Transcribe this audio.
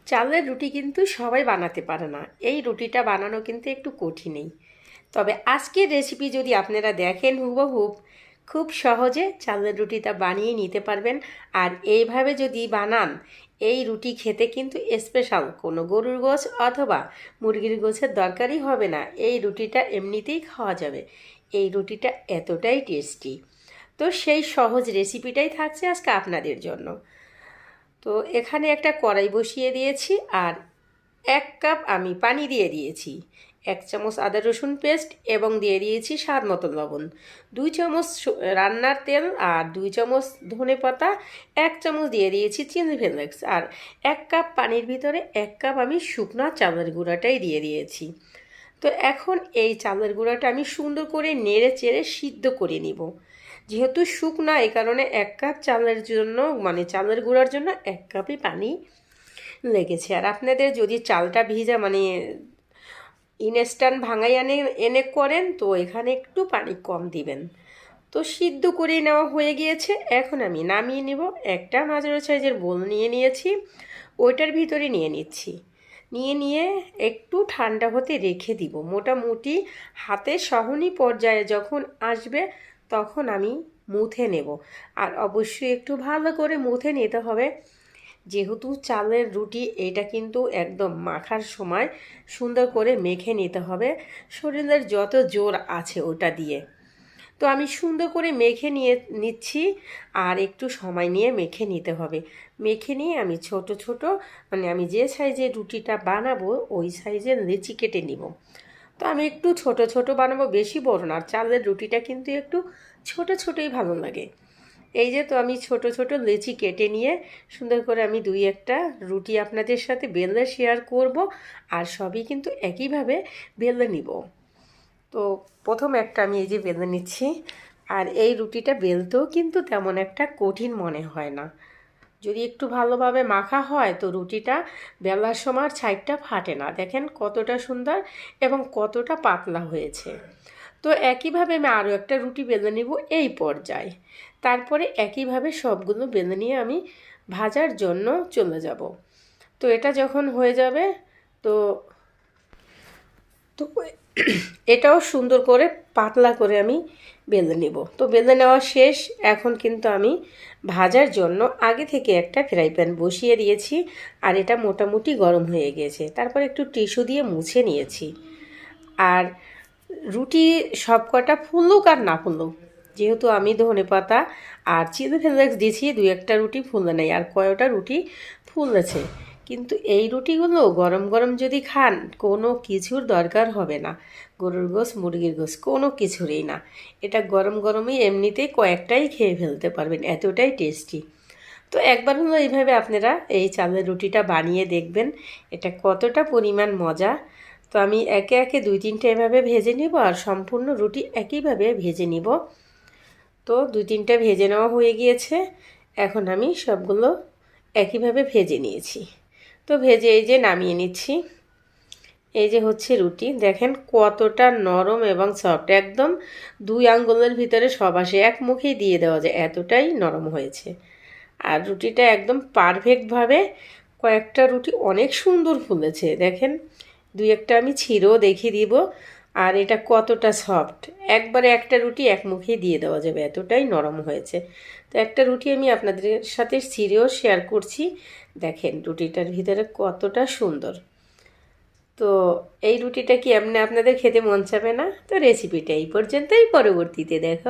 চালের রুটি কিন্তু সবাই বানাতে পারে না, এই রুটিটা বানানো কিন্তু একটু কঠিনই। তবে আজকের রেসিপি যদি আপনারা দেখেন হুবহুব, খুব সহজে চালের রুটিটা বানিয়ে নিতে পারবেন। আর এইভাবে যদি বানান, এই রুটি খেতে কিন্তু স্পেশাল কোনো গরুর গোশ অথবা মুরগির গোশের দরকারই হবে না, এই রুটিটা এমনিতেই খাওয়া যাবে। এই রুটিটা এতটাই টেস্টি। তো সেই সহজ রেসিপিটাই থাকছে আজকে আপনাদের জন্য। তো এখানে একটা কড়াই বসিয়ে দিয়েছি আর 1 কাপ আমি পানি দিয়ে দিয়েছি, 1 চামচ আদা রসুন পেস্ট এবং দিয়ে দিয়েছি স্বাদ মতো লবণ, 2 চামচ রান্নার তেল আর 2 চামচ ধনে পাতা, 1 চামচ দিয়ে দিয়েছি চিলি ফ্লেক্স আর 1 কাপ পানির ভিতরে 1 কাপ আমি শুকনা চালের গুঁড়াটাই দিয়ে দিয়েছি। তো এখন এই চালের গুঁড়াটা আমি সুন্দর করে নেড়ে চেড়ে সিদ্ধ করে নিব। যেহেতু শুকনা, এই কারণে 1 কাপ চালের জন্য চালের গুঁড়ার জন্য 1 কাপই পানি লেগেছে। আর আপনাদের যদি চালটা ভিজা ইনস্ট্যান্ট ভাঙাই এনে করেন, তো এখানে একটু পানি কম দিবেন। তো সিদ্ধ করে নেওয়া হয়ে গিয়েছে, এখন আমি নামিয়ে নিব। একটা মাঝারি সাইজের বোল নিয়ে নিয়েছি, ওইটার ভিতরে নিয়ে নিচ্ছি। নিয়ে একটু ঠান্ডা হতে রেখে দিব। মোটামুটি হাতে সহনী পর্যায়ে যখন আসবে তখন আমি মুথে নেব। আর অবশ্যই একটু ভালো করে মুথে নিতে হবে, যেহেতু চালের রুটি এটা কিন্তু একদম মাখার সময় সুন্দর করে মেখে নিতে হবে, শরীরের যত জোর আছে ওটা দিয়ে। তো আমি সুন্দর করে মেখে নিচ্ছি আর একটু সময় নিয়ে মেখে নিতে হবে। মেখে নিয়ে আমি ছোট ছোট আমি যে সাইজের রুটিটা বানাবো ওই সাইজের লেচি কেটে নিব। তো আমি একটু ছোট ছোট বানাবো, বেশি বড় না। চালের রুটিটা কিন্তু একটু ছোট ছোটই ভালো লাগে। এই যে তো আমি ছোট ছোট লেচি কেটে নিয়ে সুন্দর করে আমি 2-1টা রুটি আপনাদের সাথে বেলে শেয়ার করব। আর সবই কিন্তু একইভাবে বেলে নিব। তো প্রথম একটা আমি এই যে বেলে নিচ্ছি। আর এই রুটিটা বেলতেও কিন্তু তেমন একটা কঠিন মনে হয় না, যদি একটু ভালোভাবে মাখা হয় তো রুটিটা বেলার সময় সাইডটা ফাটে না। দেখেন কতটা সুন্দর এবং কতটা পাতলা হয়েছে। তো একইভাবে আমি আরও একটা রুটি বেলে নিব এই পর্যায়ে। তারপরে একইভাবে সবগুলো বেলে নিয়ে আমি ভাজার জন্য চলে যাব। তো এটা যখন হয়ে যাবে তো তো এটাও সুন্দর করে পাতলা করে আমি বেলে নেব। তো বেলে নেওয়া শেষ। এখন কিন্তু আমি ভাজার জন্য আগে থেকে একটা ফ্রাই প্যান বসিয়ে দিয়েছি আর এটা মোটামুটি গরম হয়ে গেছে। তারপর একটু টিস্যু দিয়ে মুছে নিয়েছি। আর রুটি সবকটা ফুলুক আর না ফুলুক, যেহেতু আমি ধনেপাতা আর চিলি ফ্লেক্স দিয়েছি, 2-1টা রুটি ফুলে নেই আর কয়টা রুটি ফুলেছে। কিন্তু এই রুটিগুলো গরম গরম যদি খান কোনো কিছুর দরকার হবে না, গরুর গোশ মুরগির গোশ কোনো কিছুরই না। এটা গরম গরমই এমনিতেই কয়েকটাই খেয়ে ফেলতে পারবেন, এতটাই টেস্টি। তো একবার হলো এইভাবে আপনারা এই চালের রুটিটা বানিয়ে দেখবেন এটা কতটা পরিমাণ মজা। তো আমি একে একে 2-3টা এভাবে ভেজে নিব আর সম্পূর্ণ রুটি একইভাবে ভেজে নিব। তো 2-3টা ভেজে নেওয়া হয়ে গিয়েছে, এখন আমি সবগুলো একইভাবে ভেজে নিয়েছি। তো ভেজে এই যে নামিয়ে নিচ্ছি। এই যে হচ্ছে রুটি, দেখেন কতটা নরম এবং সফট, একদম 2 আঙ্গুলের ভিতরে সব আসে, এক মুখেই দিয়ে দেওয়া যায়, এতটাই নরম হয়েছে। আর রুটিটা একদম পারফেক্টভাবে, কয়েকটা রুটি অনেক সুন্দর ফুলেছে, দেখেন 2-1টা আমি ছিঁড়েও দেখিয়ে দিব। আর এটা কতটা সফট, একবারে একটা রুটি এক মুখেই দিয়ে দেওয়া যাবে, এতটাই নরম হয়েছে। তো একটা রুটি আমি আপনাদের সাথে ছিঁড়েও শেয়ার করছি, দেখেন রুটিটার ভিতরে কতটা সুন্দর। তো এই রুটিটা কি এমনি আপনাদের খেতে মন চাবে না? তো রেসিপিটা এই পর্যন্তই, পরবর্তীতে দেখো।